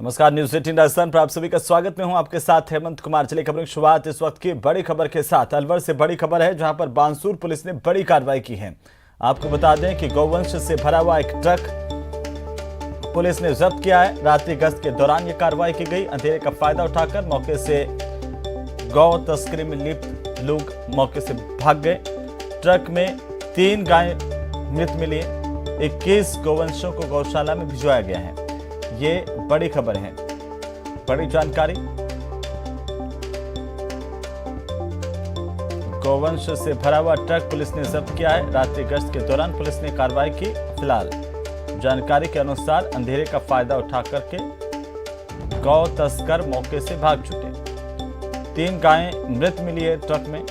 नमस्कार, न्यूज 18 राजस्थान पर आप सभी का स्वागत। में हूं आपके साथ हेमंत कुमार। चलिए खबरों की शुरुआत इस वक्त की बड़ी खबर के साथ। अलवर से बड़ी खबर है जहां पर बानसूर पुलिस ने बड़ी कार्रवाई की है। आपको बता दें कि गौवंश से भरा हुआ एक ट्रक पुलिस ने जब्त किया है। रात्रि गश्त के दौरान यह कार्रवाई की गई। अंधेरे का फायदा उठाकर मौके से गौ तस्करी में लिप्त लोग मौके से भाग गए। ट्रक में 3 गाय मृत मिली, 21 गौवंशों को गौशाला में भिजवाया गया है। ये बड़ी खबर है, बड़ी जानकारी। गौवंश से भरा हुआ ट्रक पुलिस ने जब्त किया है। रात्रि गश्त के दौरान पुलिस ने कार्रवाई की। फिलहाल जानकारी के अनुसार अंधेरे का फायदा उठा करके गौ तस्कर मौके से भाग चुके। 3 गायें मृत मिली है ट्रक में,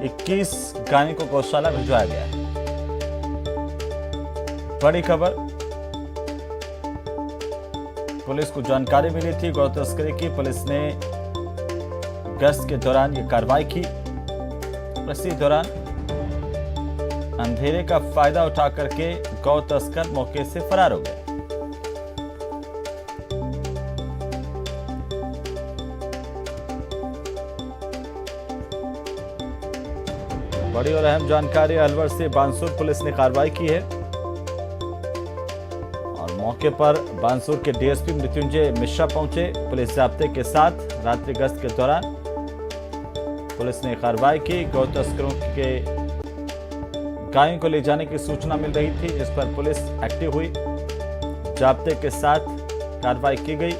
21 गायों को गौशाला भिजवाया गया है। बड़ी खबर, पुलिस को जानकारी मिली थी गौ तस्करी की। पुलिस ने गश्त के दौरान ये कार्रवाई की। इसी दौरान अंधेरे का फायदा उठा करके गौ तस्कर मौके से फरार हो गए। बड़ी और अहम जानकारी, अलवर से बानसूर पुलिस ने कार्रवाई की है और मौके पर बानसूर के डीएसपी मृत्युंजय मिश्रा पहुंचे। पुलिस जाब्ते के साथ रात्रि गश्त के दौरान पुलिस ने कार्रवाई की। गौ तस्करों के गायों को ले जाने की सूचना मिल रही थी, जिस पर पुलिस एक्टिव हुई। जाब्ते के साथ कार्रवाई की गई।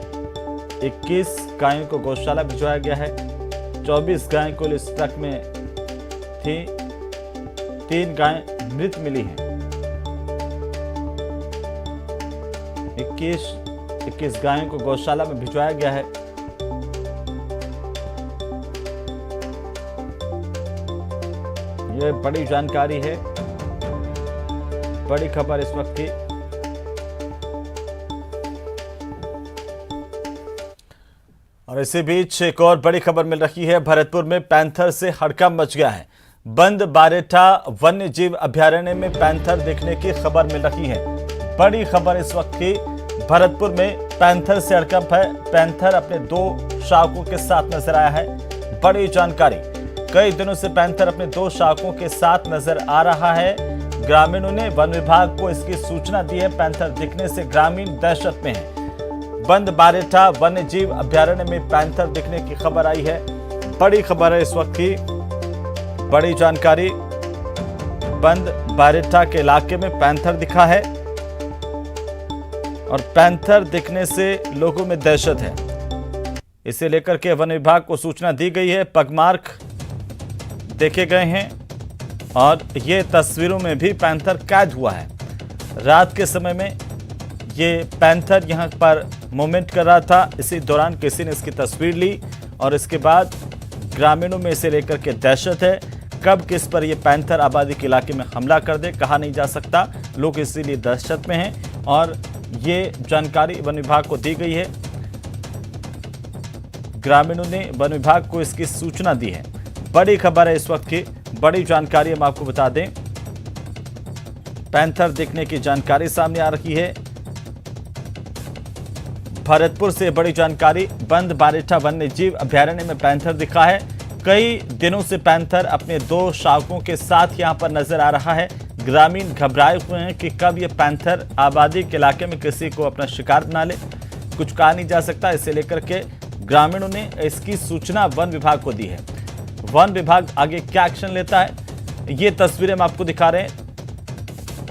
21 गायों को गौशाला भिजवाया गया है। 24 गायें कुल इस ट्रक में थी, 3 गायें मृत मिली हैं। 21 गायों को गौशाला में भिजवाया गया है। यह बड़ी जानकारी है, बड़ी खबर इस वक्त की। और इसी बीच एक और बड़ी खबर मिल रही है। भरतपुर में पैंथर से हड़कंप मच गया है। बंद बारेठा वन्य जीव अभयारण्य में पैंथर दिखने की खबर मिल रही है। बड़ी खबर इस वक्त की, भरतपुर में पैंथर से हड़कंप है। पैंथर अपने 2 शावकों के साथ नजर आया है। बड़ी जानकारी, कई दिनों से पैंथर अपने 2 शावकों के साथ नजर आ रहा है। ग्रामीणों ने वन विभाग को इसकी सूचना दी है। पैंथर दिखने से ग्रामीण दहशत में है। बंद बारेठा वन्य जीव अभयारण्य में पैंथर दिखने की खबर आई है। बड़ी खबर है इस वक्त की, बड़ी जानकारी। बंद बारेठा के इलाके में पैंथर दिखा है और पैंथर दिखने से लोगों में दहशत है। इसे लेकर के वन विभाग को सूचना दी गई है। पगमार्क देखे गए हैं और ये तस्वीरों में भी पैंथर कैद हुआ है। रात के समय में ये पैंथर यहां पर मूवमेंट कर रहा था। इसी दौरान किसी ने इसकी तस्वीर ली और इसके बाद ग्रामीणों में इसे लेकर के दहशत है। कब किस पर यह पैंथर आबादी के इलाके में हमला कर दे कहा नहीं जा सकता। लोग इसीलिए दहशत में हैं और ये जानकारी वन विभाग को दी गई है। ग्रामीणों ने वन विभाग को इसकी सूचना दी है। बड़ी खबर है इस वक्त की, बड़ी जानकारी हम आपको बता दें। पैंथर दिखने की जानकारी सामने आ रही है। भरतपुर से बड़ी जानकारी, बंद बारेठा वन्य जीव अभयारण्य में पैंथर दिखा है। कई दिनों से पैंथर अपने 2 शावकों के साथ यहां पर नजर आ रहा है। ग्रामीण घबराए हुए हैं कि कब ये पैंथर आबादी के इलाके में किसी को अपना शिकार बना ले। कुछ कहा नहीं जा सकता। इसे लेकर के ग्रामीणों ने इसकी सूचना वन विभाग को दी है। वन विभाग आगे क्या एक्शन लेता है, ये तस्वीरें हम आपको दिखा रहे हैं।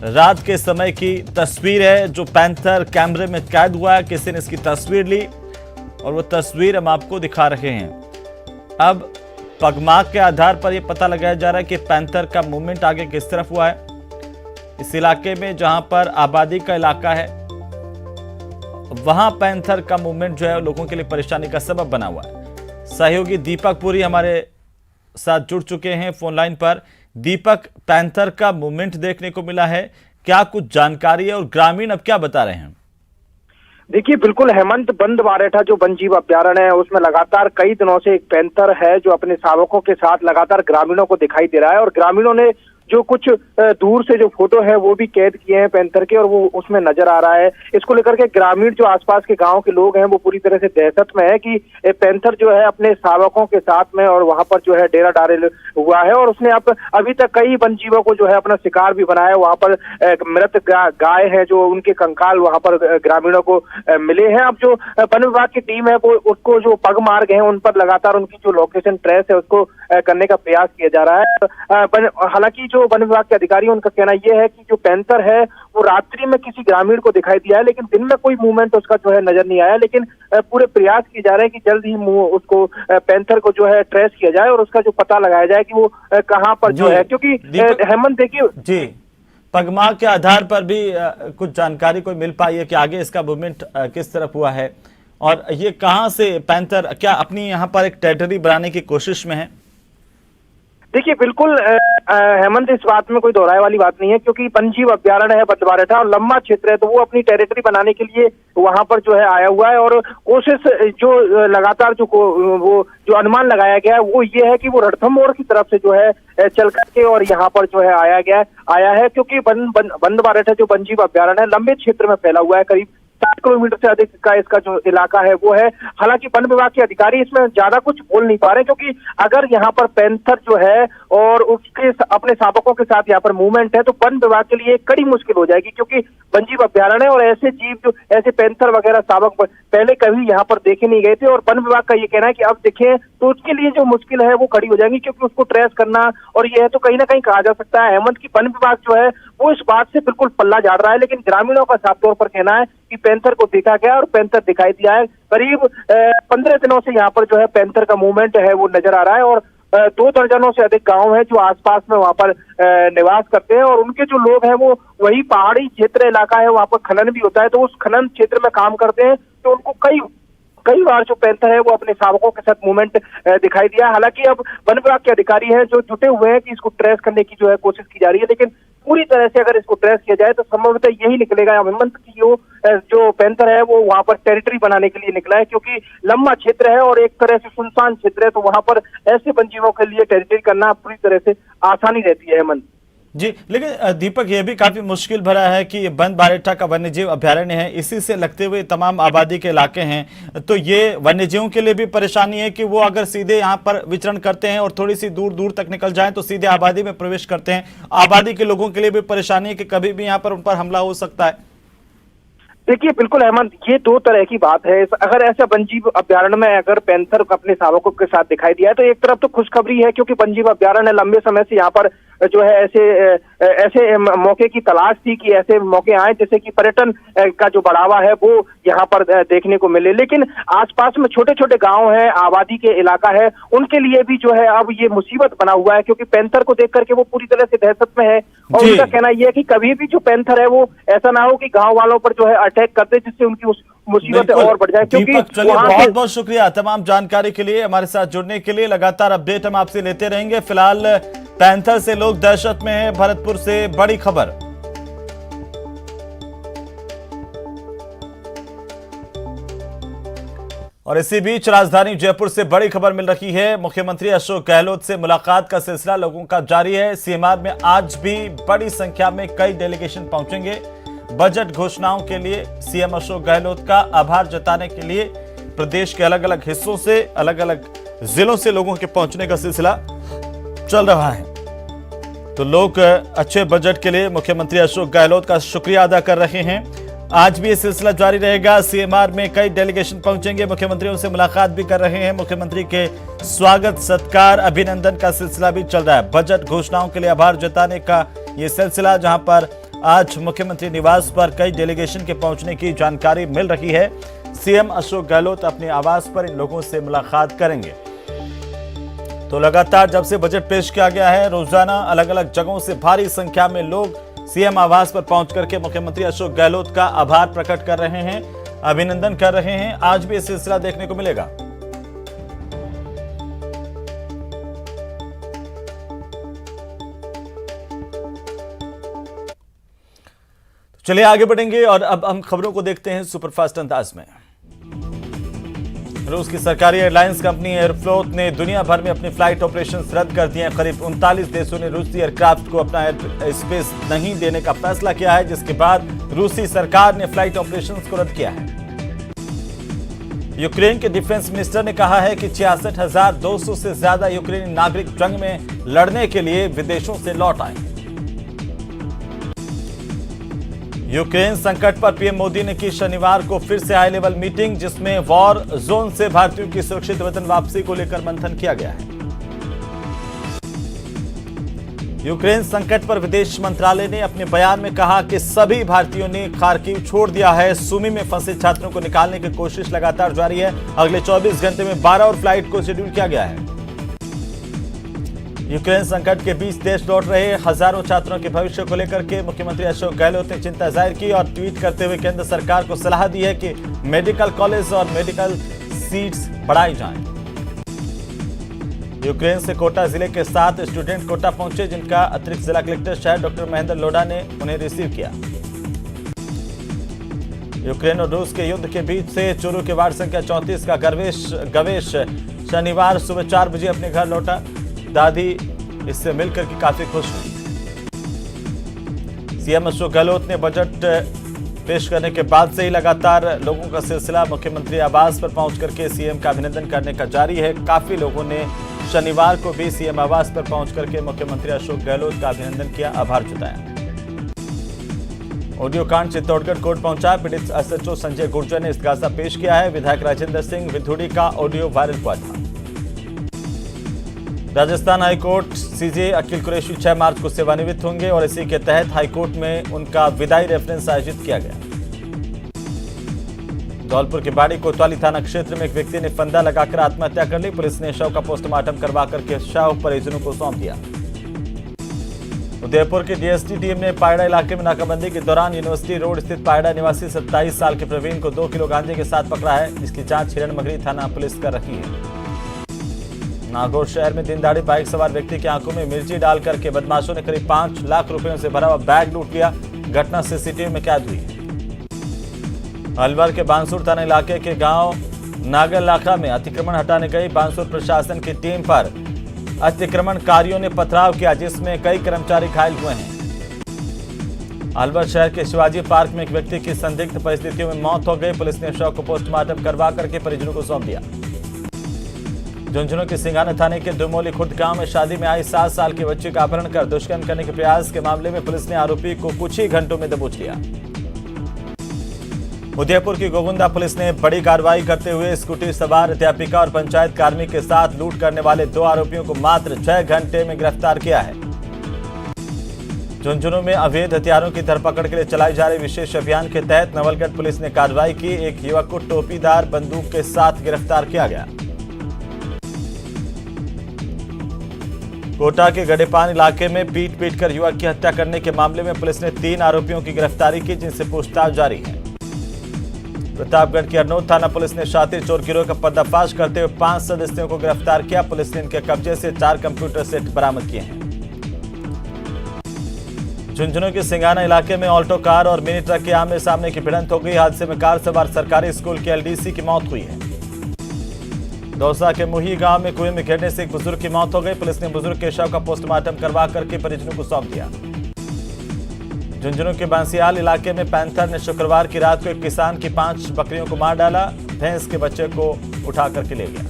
रात के समय की तस्वीर है जो पैंथर कैमरे में कैद हुआ है। किसी ने इसकी तस्वीर ली और वो तस्वीर हम आपको दिखा रहे हैं। अब पगमार्क के आधार पर यह पता लगाया जा रहा है कि पैंथर का मूवमेंट आगे किस तरफ हुआ है। इस इलाके में जहां पर आबादी का इलाका है वहां पैंथर का मूवमेंट जो है लोगों के लिए परेशानी का सबब बना हुआ है। सहयोगी दीपक पुरी हमारे साथ जुड़ चुके हैं फोन लाइन पर। दीपक, पैंथर का मूवमेंट देखने को मिला है, क्या कुछ जानकारी है और ग्रामीण अब क्या बता रहे हैं? देखिए, बिल्कुल हेमंत, बंद बारेठा जो वन जीव अभ्यारण्य है उसमें लगातार कई दिनों से एक पैंथर है जो अपने शावकों के साथ लगातार ग्रामीणों को दिखाई दे रहा है। और ग्रामीणों ने जो कुछ दूर से जो फोटो है वो भी कैद किए हैं पैंथर के, और वो उसमें नजर आ रहा है। इसको लेकर के ग्रामीण जो आसपास के गांव के लोग हैं वो पूरी तरह से दहशत में है कि पैंथर जो है अपने शावकों के साथ में और वहां पर जो है डेरा डाले हुआ है, और उसने अभी तक कई वन जीवों को जो है अपना शिकार भी बनाया। वहां पर मृत गाय है जो उनके कंकाल वहां पर ग्रामीणों को मिले हैं। अब जो वन विभाग की टीम है वो उसको जो पग मार्ग है उन पर लगातार उनकी जो लोकेशन ट्रेस है उसको करने का प्रयास किया जा रहा है। हालांकि जो वन विभाग के अधिकारी उनका कहना यह है कि जो पैंथर है वो रात्रि में किसी ग्रामीण को दिखाई दिया है, लेकिन दिन में कोई मूवमेंट उसका जो है नजर नहीं आया। लेकिन पूरे प्रयास किए जा रहे हैं कि जल्द ही उसको पैंथर को जो है ट्रेस किया जाए और उसका जो पता लगाया जाए कि वो कहाँ पर जो है, क्योंकि हेमंत देखिए जी पगमार्क के आधार पर भी कुछ जानकारी कोई मिल पाई है कि आगे इसका मूवमेंट किस तरफ हुआ है, और ये कहां से पैंथर क्या अपनी यहाँ पर एक टेरिटरी बनाने की कोशिश में है? देखिए बिल्कुल हेमंत, इस बात में कोई दोहराए वाली बात नहीं है, क्योंकि वन्यजीव अभ्यारण्य है बंदबारेठा और लंबा क्षेत्र है, तो वो अपनी टेरिटरी बनाने के लिए वहां पर जो है आया हुआ है। और कोशिश जो लगातार वो जो अनुमान लगाया गया है वो ये है कि वो रणथंभ मोड़ की तरफ से जो है चल करके और यहाँ पर जो है आया है, क्योंकि बंदबारेठा जो वन्यजीव अभ्यारण्य है लंबे क्षेत्र में फैला हुआ है, करीब 7 किलोमीटर से अधिक का इसका जो इलाका है वो है। हालांकि वन विभाग के अधिकारी इसमें ज्यादा कुछ बोल नहीं पा रहे, क्योंकि अगर यहाँ पर पैंथर जो है और उसके अपने शावकों के साथ यहाँ पर मूवमेंट है तो वन विभाग के लिए कड़ी मुश्किल हो जाएगी, क्योंकि वन्यजीव अभ्यारण्य और ऐसे जीव जो ऐसे पैंथर वगैरह शावक पहले कभी यहाँ पर देखे नहीं गए थे, और वन विभाग का ये कहना है कि अब देखें तो उसके लिए जो मुश्किल है वो खड़ी हो जाएगी, क्योंकि उसको ट्रेस करना और ये है तो कहीं ना कहीं कहा जा सकता है हेमंत की वन विभाग जो है वो इस बात से बिल्कुल पल्ला झाड़ रहा है। लेकिन ग्रामीणों का साफ तौर पर कहना है कि पैंथर को देखा गया और पैंथर दिखाई दिया है। करीब 15 दिनों से यहाँ पर जो है पैंथर का मूवमेंट है वो नजर आ रहा है, और 2 दर्जनों से अधिक गांव है जो आसपास में वहां पर निवास करते हैं, और उनके जो लोग हैं वो वही पहाड़ी क्षेत्र इलाका है, वहां पर खनन भी होता है, तो उस खनन क्षेत्र में काम करते हैं, तो उनको कई बार जो पैंथर है वो अपने शावकों के साथ मूवमेंट दिखाई दिया। हालांकि अब वन विभाग के अधिकारी हैं जो जुटे हुए हैं कि इसको ट्रेस करने की जो है कोशिश की जा रही है, लेकिन पूरी तरह से अगर इसको ट्रेस किया जाए तो संभवतः यही निकलेगा हेमंत की जो पैंथर है वो वहां पर टेरिटरी बनाने के लिए निकला है, क्योंकि लंबा क्षेत्र है और एक तरह से सुनसान क्षेत्र है, तो वहां पर ऐसे वन्यजीवों के लिए टेरिटरी करना पूरी तरह से आसानी रहती है हेमंत जी। लेकिन दीपक, ये भी काफी मुश्किल भरा है कि बंदबारेठा का वन्यजीव अभ्यारण्य है, इसी से लगते हुए तमाम आबादी के इलाके हैं, तो ये वन्यजीवों के लिए भी परेशानी है कि वो अगर सीधे यहाँ पर विचरण करते हैं और थोड़ी सी दूर दूर तक निकल जाएं तो सीधे आबादी में प्रवेश करते हैं। आबादी के लोगों के लिए भी परेशानी है कि कभी भी यहाँ पर उन पर हमला हो सकता है। देखिए बिल्कुल हेमंत, ये 2 तरह की बात है। अगर ऐसा वन्यजीव अभ्यारण्य में अगर पैंथर अपने शावकों के साथ दिखाई दिया है तो एक तरफ तो खुशखबरी है, क्योंकि वन्यजीव अभ्यारण्य लंबे समय से यहाँ पर जो है ऐसे मौके की तलाश थी कि ऐसे मौके आए जैसे कि पर्यटन का जो बढ़ावा है वो यहाँ पर देखने को मिले। लेकिन आसपास में छोटे छोटे गांव हैं, आबादी के इलाका है, उनके लिए भी जो है अब ये मुसीबत बना हुआ है, क्योंकि पैंथर को देख करके वो पूरी तरह से दहशत में है, और उनका कहना यह है कि कभी भी जो पैंथर है वो ऐसा ना हो कि गाँव वालों पर जो है अटैक करते, जिससे उनकी उस मुसीबत और बढ़ जाए। क्योंकि बहुत बहुत शुक्रिया तमाम जानकारी के लिए, हमारे साथ जुड़ने के लिए। लगातार अपडेट हम आपसे लेते रहेंगे। फिलहाल पैंथर से लोग दहशत में हैं। भरतपुर से बड़ी खबर। और इसी बीच राजधानी जयपुर से बड़ी खबर मिल रही है। मुख्यमंत्री अशोक गहलोत से मुलाकात का सिलसिला लोगों का जारी है। सीएमआर में आज भी बड़ी संख्या में कई डेलीगेशन पहुंचेंगे। बजट घोषणाओं के लिए सीएम अशोक गहलोत का आभार जताने के लिए प्रदेश के अलग अलग हिस्सों से, अलग अलग जिलों से लोगों के पहुंचने का सिलसिला चल रहा है। तो लोग अच्छे बजट के लिए मुख्यमंत्री अशोक गहलोत का शुक्रिया अदा कर रहे हैं। आज भी ये सिलसिला जारी रहेगा। सीएमआर में कई डेलीगेशन पहुंचेंगे, मुख्यमंत्रियों से मुलाकात भी कर रहे हैं। मुख्यमंत्री के स्वागत, सत्कार, अभिनंदन का सिलसिला भी चल रहा है। बजट घोषणाओं के लिए आभार जताने का ये सिलसिला, जहां पर आज मुख्यमंत्री निवास पर कई डेलीगेशन के पहुंचने की जानकारी मिल रही है। सीएम अशोक गहलोत अपने आवास पर इन लोगों से मुलाकात करेंगे। तो लगातार जब से बजट पेश किया गया है, रोजाना अलग अलग जगहों से भारी संख्या में लोग सीएम आवास पर पहुंच करके मुख्यमंत्री अशोक गहलोत का आभार प्रकट कर रहे हैं, अभिनंदन कर रहे हैं। आज भी यह सिलसिला देखने को मिलेगा। चलिए आगे बढ़ेंगे और अब हम खबरों को देखते हैं सुपरफास्ट अंदाज में। रूस की सरकारी एयरलाइंस कंपनी एयरफ्लोट ने दुनिया भर में अपने फ्लाइट ऑपरेशंस रद्द कर दिए हैं। करीब 39 देशों ने रूसी एयरक्राफ्ट को अपना एयर स्पेस नहीं देने का फैसला किया है, जिसके बाद रूसी सरकार ने फ्लाइट ऑपरेशंस को रद्द किया है। यूक्रेन के डिफेंस मिनिस्टर ने कहा है कि 66,200 से ज्यादा यूक्रेनी नागरिक जंग में लड़ने के लिए विदेशों से लौट आए। यूक्रेन संकट पर पीएम मोदी ने की शनिवार को फिर से हाई लेवल मीटिंग, जिसमें वॉर जोन से भारतीयों की सुरक्षित वतन वापसी को लेकर मंथन किया गया है। यूक्रेन संकट पर विदेश मंत्रालय ने अपने बयान में कहा कि सभी भारतीयों ने खार्किव छोड़ दिया है। सुमी में फंसे छात्रों को निकालने की कोशिश लगातार जारी है। अगले 24 घंटे में 12 और फ्लाइट को शेड्यूल किया गया है। यूक्रेन संकट के बीच देश लौट रहे हजारों छात्रों के भविष्य को लेकर के मुख्यमंत्री अशोक गहलोत ने चिंता जाहिर की और ट्वीट करते हुए केंद्र सरकार को सलाह दी है कि मेडिकल कॉलेज और मेडिकल सीट्स बढ़ाई जाएं। यूक्रेन से कोटा जिले के 7 स्टूडेंट कोटा पहुंचे, जिनका अतिरिक्त जिला कलेक्टर शहर डॉक्टर महेंद्र लोढ़ा ने उन्हें रिसीव किया। यूक्रेन और रूस के युद्ध के बीच से चोरों के वार्ड संख्या 34 का गवेश शनिवार सुबह 4 बजे अपने घर लौटा। दादी इससे मिलकर के काफी खुश हुई। सीएम अशोक गहलोत ने बजट पेश करने के बाद से ही लगातार लोगों का सिलसिला मुख्यमंत्री आवास पर पहुंच करके सीएम का अभिनंदन करने का जारी है। काफी लोगों ने शनिवार को भी सीएम आवास पर पहुंच करके मुख्यमंत्री अशोक गहलोत का अभिनंदन किया, आभार जताया। ऑडियो कांड चित्तौड़गढ़ कोर्ट पहुंचा। पीड़ित एसएचओ संजय गुर्जर ने इस्तीफा पेश किया है। विधायक राजेंद्र सिंह विधुड़ी का ऑडियो वायरल हुआ था। राजस्थान हाईकोर्ट सीजे अकील कुरैशी 6 मार्च को सेवानिवृत्त होंगे और इसी के तहत हाईकोर्ट में उनका विदाई रेफरेंस आयोजित किया गया। धौलपुर के बाड़ी कोतवाली थाना क्षेत्र में एक व्यक्ति ने फंदा लगाकर आत्महत्या कर ली। पुलिस ने शव का पोस्टमार्टम करवा करके शव परिजनों को सौंप दिया। उदयपुर की डीएसटी टीम ने पायड़ा इलाके में नाकाबंदी के दौरान यूनिवर्सिटी रोड स्थित पायड़ा निवासी 27 साल के प्रवीण को 2 किलो गांजे के साथ पकड़ा है, जिसकी जांच हिरणमगरी थाना पुलिस कर रही है। नागौर शहर में दिन दहाड़े बाइक सवार व्यक्ति की आंखों में मिर्ची डाल करके बदमाशों ने करीब 5 लाख रुपयों से भरा हुआ बैग लूट लिया। घटना सीसीटीवी में कैद हुई है। अलवर के बांसुर थाना इलाके के गांव नागरलाखा में अतिक्रमण हटाने गई बांसुर प्रशासन की टीम पर अतिक्रमणकारियों ने पथराव किया, जिसमें कई कर्मचारी घायल हुए हैं। अलवर शहर के शिवाजी पार्क में एक व्यक्ति की संदिग्ध परिस्थितियों में मौत हो गई। पुलिस ने शव को पोस्टमार्टम करवा करके परिजनों को सौंप दिया। झुंझुनू के सिंघाना थाने के दुमोली खुर्द गांव में शादी में आई 7 साल की बच्ची का अपहरण कर दुष्कर्म करने के प्रयास के मामले में पुलिस ने आरोपी को कुछ ही घंटों में दबोच लिया। उदयपुर की गोगुंदा पुलिस ने बड़ी कार्रवाई करते हुए स्कूटी सवार अध्यापिका और पंचायत कार्मिक के साथ लूट करने वाले 2 आरोपियों को मात्र 6 घंटे में गिरफ्तार किया है। झुंझुनू में अवैध हथियारों की धरपकड़ के लिए चलाई जा रही विशेष अभियान के तहत नवलगढ़ पुलिस ने कार्रवाई की। एक युवक को टोपीदार बंदूक के साथ गिरफ्तार किया गया। कोटा के गडेपान इलाके में पीट कर युवक की हत्या करने के मामले में पुलिस ने 3 आरोपियों की गिरफ्तारी की, जिनसे पूछताछ जारी है। प्रतापगढ़ की अरनोद थाना पुलिस ने शातिर चोर गिरोह का पर्दाफाश करते हुए 5 सदस्यों को गिरफ्तार किया। पुलिस ने इनके कब्जे से 4 कंप्यूटर सेट बरामद किए हैं। झुंझुनू के सिंघाना इलाके में ऑल्टो कार और मिनी ट्रक के आमने सामने की भिड़ंत हो गई। हादसे में कार सवार सरकारी स्कूल के एलडीसी की मौत हुई है। दौसा के मुही गांव में कुएं में गिरने से एक बुजुर्ग की मौत हो गई। पुलिस ने बुजुर्ग के शव का पोस्टमार्टम करवा करके परिजनों को सौंप दिया। झुंझुनू के बांसियाल इलाके में पैंथर ने शुक्रवार की रात को एक किसान की 5 बकरियों को मार डाला। भैंस के बच्चे को उठा करके ले गया।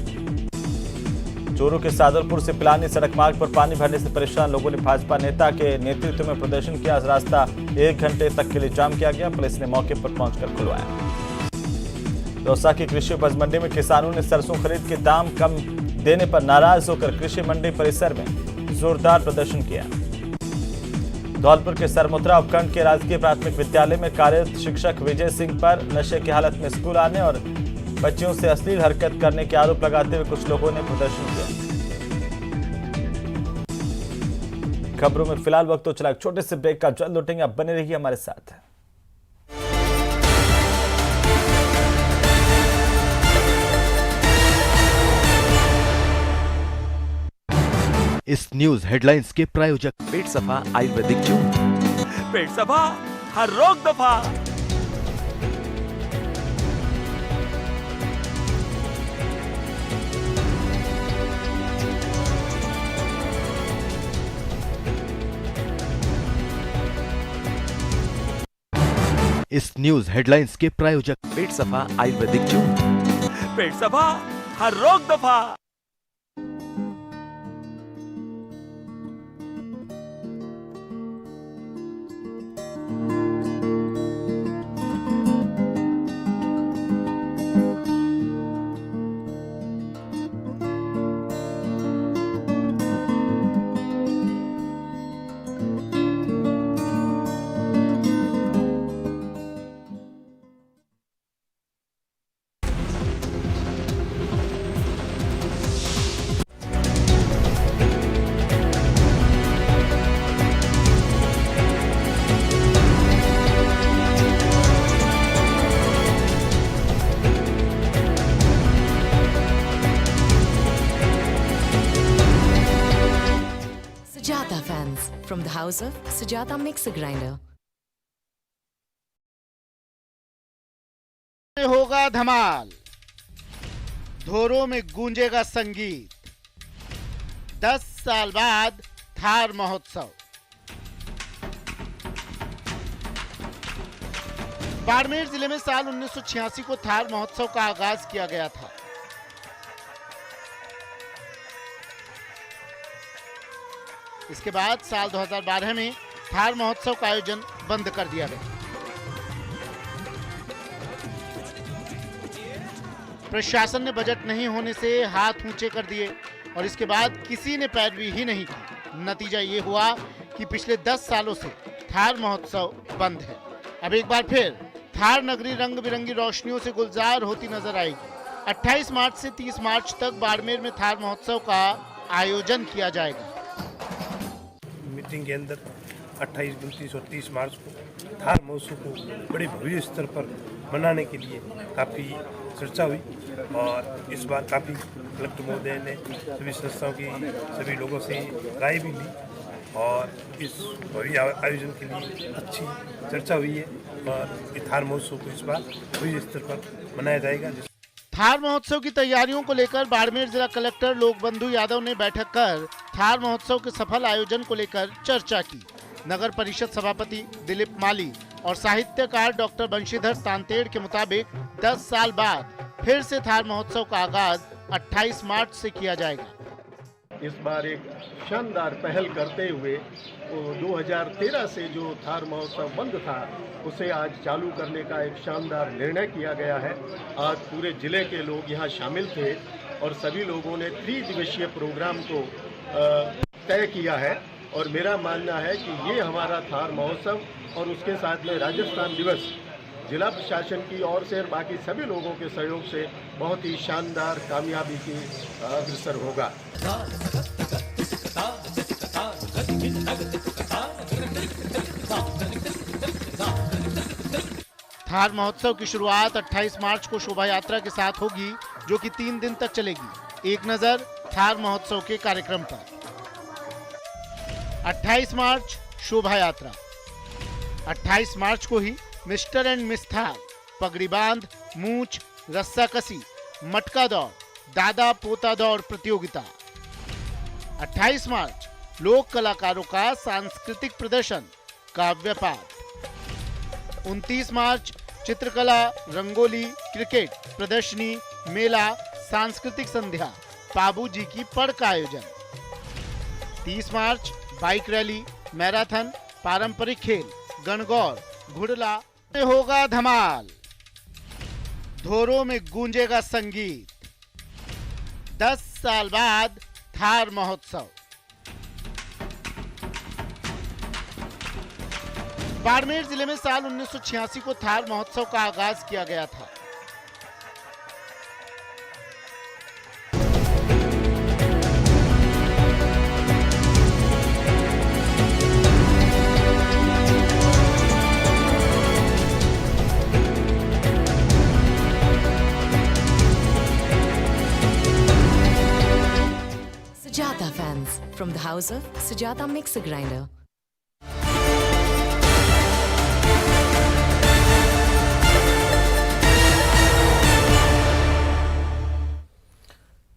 चोरू के सादुलपुर से पिलानी सड़क मार्ग पर पानी भरने से परेशान लोगों ने भाजपा नेता के नेतृत्व में प्रदर्शन किया। रास्ता 1 घंटे तक के लिए जाम किया गया। पुलिस ने मौके पर पहुंचकर खुलवाया। दौसा की कृषि उपज मंडी में किसानों ने सरसों खरीद के दाम कम देने पर नाराज होकर कृषि मंडी परिसर में जोरदार प्रदर्शन किया। धौलपुर के सरमुत्रा उपखंड के राजकीय प्राथमिक विद्यालय में कार्यरत शिक्षक विजय सिंह पर नशे की हालत में स्कूल आने और बच्चियों से अश्लील हरकत करने के आरोप लगाते हुए कुछ लोगों ने प्रदर्शन किया। खबरों में फिलहाल वक्त तो चला एक छोटे से ब्रेक का, जल्द लौटेंगे, आप बने रहिए हमारे साथ। इस न्यूज हेडलाइंस के प्रायोजक पेट सफा आयुर्वेदिक चूर्ण, पेट सफा हर रोग दफा। इस न्यूज हेडलाइंस के प्रायोजक पेट सफा आयुर्वेदिक चूर्ण। पेट सफा हर रोग दफा। Sujata fans from the house of Sujata Mixer Grinder. होगा धमाल, धोरों में गूंजेगा संगीत। 10 साल बाद थार महोत्सव। बाड़मेर जिले में साल 1986 को थार महोत्सव का आगाज किया गया था। इसके बाद साल 2012 में थार महोत्सव का आयोजन बंद कर दिया गया। प्रशासन ने बजट नहीं होने से हाथ ऊंचे कर दिए और इसके बाद किसी ने पैरवी ही नहीं की। नतीजा ये हुआ कि पिछले 10 सालों से थार महोत्सव बंद है। अब एक बार फिर थार नगरी रंग बिरंगी रोशनियों से गुलजार होती नजर आएगी। 28 मार्च से 30 मार्च तक बाड़मेर में थार महोत्सव का आयोजन किया जाएगा। मीटिंग के अंदर 28, 29 और 30 मार्च को थार महोत्सव को बड़े भव्य स्तर पर मनाने के लिए काफ़ी चर्चा हुई और इस बार काफ़ी कलेक्टर महोदय ने सभी संस्थाओं की सभी लोगों से राय भी ली और इस भव्य आयोजन के लिए अच्छी चर्चा हुई है और इस थार महोत्सव को इस बार भव्य स्तर पर मनाया जाएगा। थार महोत्सव की तैयारियों को लेकर बाड़मेर जिला कलेक्टर लोकबंधु यादव ने बैठक कर थार महोत्सव के सफल आयोजन को लेकर चर्चा की। नगर परिषद सभापति दिलीप माली और साहित्यकार डॉक्टर बंशीधर तांतेड़ के मुताबिक 10 साल बाद फिर से थार महोत्सव का आगाज 28 मार्च से किया जाएगा। इस बार एक शानदार पहल करते हुए 2013 से जो थार महोत्सव बंद था उसे आज चालू करने का एक शानदार निर्णय किया गया है। आज पूरे जिले के लोग यहाँ शामिल थे और सभी लोगों ने 3 दिवसीय प्रोग्राम को तय किया है और मेरा मानना है कि ये हमारा थार महोत्सव और उसके साथ में राजस्थान दिवस जिला प्रशासन की ओर से और बाकी सभी लोगों के सहयोग से बहुत ही शानदार कामयाबी की अग्रसर होगा। थार महोत्सव की शुरुआत 28 मार्च को शोभा यात्रा के साथ होगी जो कि 3 दिन तक चलेगी। एक नजर थार महोत्सव के कार्यक्रम पर। 28 मार्च शोभा यात्रा। 28 मार्च को ही मिस्टर एंड मिस थार, पगड़ी बांध, मूंछ, रस्साकसी, मटका दौड़, दादा पोता दौड़ प्रतियोगिता। 28 मार्च लोक कलाकारों का सांस्कृतिक प्रदर्शन, काव्य पाठ। 29 मार्च चित्रकला, रंगोली, क्रिकेट प्रदर्शनी, मेला, सांस्कृतिक संध्या, बाबू जी की पढ़ का आयोजन। 30 मार्च बाइक रैली, मैराथन, पारंपरिक खेल, गणगौर, घुड़ला में होगा धमाल, धोरों में गूंजेगा संगीत। 10 साल बाद थार महोत्सव। बाड़मेर जिले में साल 1986 को थार महोत्सव का आगाज किया गया था। Sujata fans from the house of Sujata Mixer Grinder.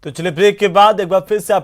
तो चलिए ब्रेक के बाद एक बार फिर से आप